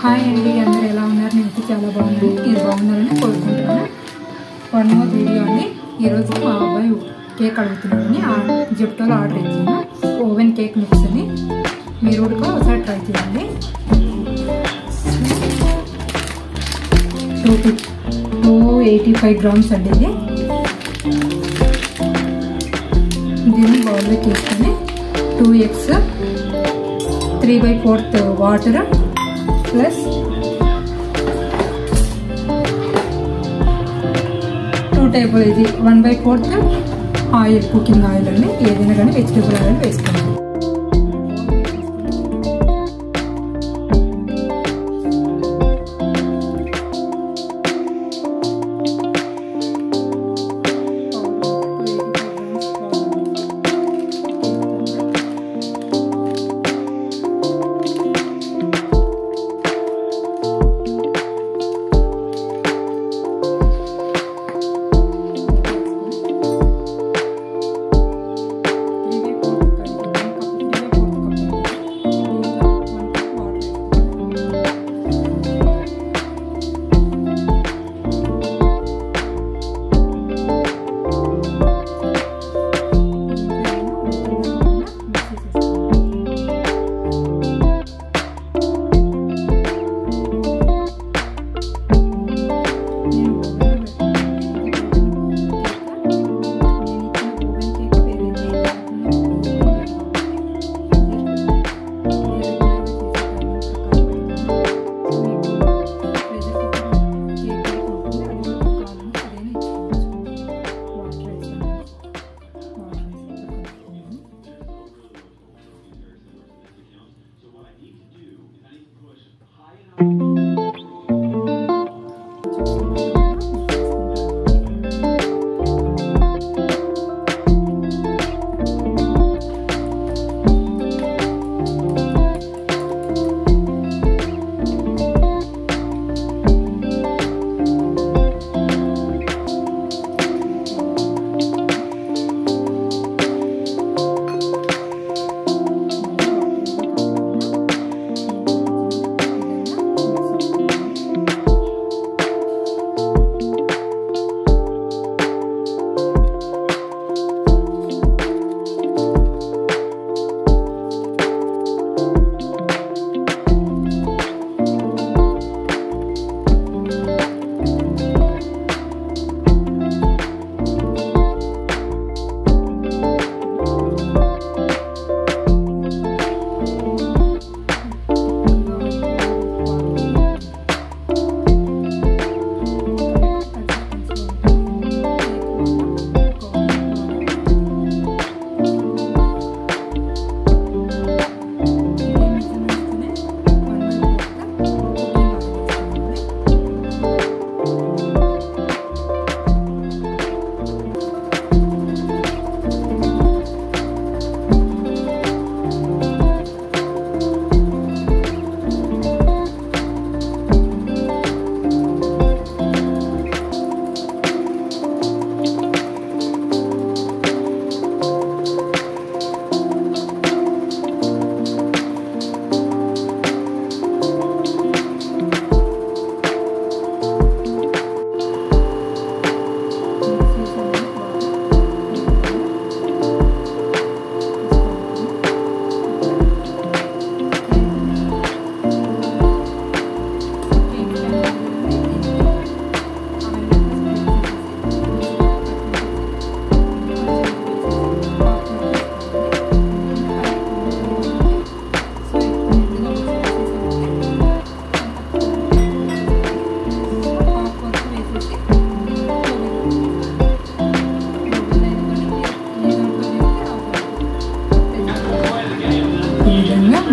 Hi అండి, అందరూ ఎలా ఉన్నారు? నేను చాలా బాగున్నాను. మీరు బాగున్నారని కోరుకుంటున్నాను. వన్ మోర్ వీడియో అండి. ఈరోజు మా అబ్బాయి కేక్ అడుగుతున్నాడని జెప్టోలో ఆర్డర్ ఇచ్చాను. ఓవెన్ కేక్ మిక్స్ అని. మీరు కూడా ఒకసారి ట్రై చేయండి. 285 గ్రామ్స్ అండి ఇది. దీన్ని బౌల్లో తీసుకొని 2 eggs 3/4 వాటర్ ప్లస్ 2 టేబుల్ ఇది 1/4 ఆయిల్, కుకింగ్ ఆయిల్ అండి. ఏదైనా కానీ వెజిటేబుల్ ఆయిల్ వేసుకోండి.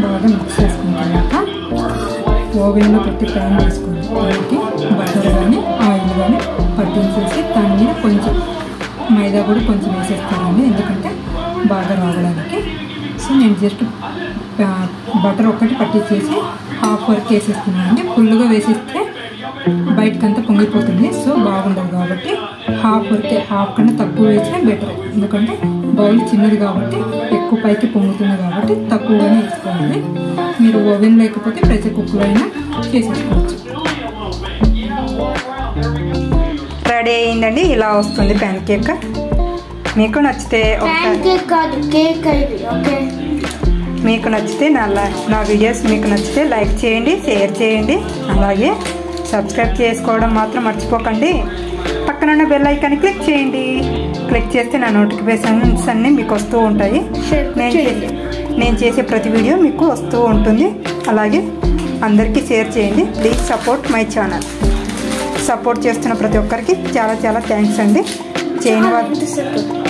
బాగా మిక్స్ చేసుకున్న తర్వాత ఓవెన్లో పెట్టి ఫ్రై చేసుకోండి. దానికి బటర్ కానీ ఆయిల్ కానీ పట్టించేసి దాని మీద కొంచెం మైదా కూడా కొంచెం వేసేస్తానండి, ఎందుకంటే బాగా రావడానికి. సో నేను జస్ట్ బటర్ ఒక్కటి పట్టించేసి హాఫ్ వరకు వేసేస్తున్నానండి. ఫుల్గా వేసేస్తే బయటకంతా పొంగిపోతుంది, సో బాగుండదు. కాబట్టి హాఫ్ వరకే, హాఫ్ కన్నా తక్కువ వేసినా బెటర్. ఎందుకంటే బౌల్ చిన్నది కాబట్టి ఎక్కువ పైకి పొంగుతుంది కాబట్టి తక్కువగానే వేసుకోవాలి. మీరు ఓవెన్ లేకపోతే ప్రెషర్ కుక్కర్ అయినా చేసేసుకోవచ్చు. రెడీ అయిందండి. ఇలా వస్తుంది ప్యాన్ కేక్. మీకు నచ్చితే మీకు నచ్చితే నా వీడియోస్ మీకు నచ్చితే లైక్ చేయండి, షేర్ చేయండి, అలాగే సబ్స్క్రైబ్ చేసుకోవడం మాత్రం మర్చిపోకండి. పక్కన ఉన్న బెల్ ఐకాన్ క్లిక్ చేయండి. క్లిక్ చేస్తే నా నోటిఫికేషన్స్ అన్నీ మీకు వస్తూ ఉంటాయి. నేను చేసే ప్రతి వీడియో మీకు వస్తూ ఉంటుంది. అలాగే అందరికీ షేర్ చేయండి. Please support my channel. Support చేస్తున్న ప్రతి ఒక్కరికి చాలా చాలా థ్యాంక్స్ అండి. చేయని వాళ్ళు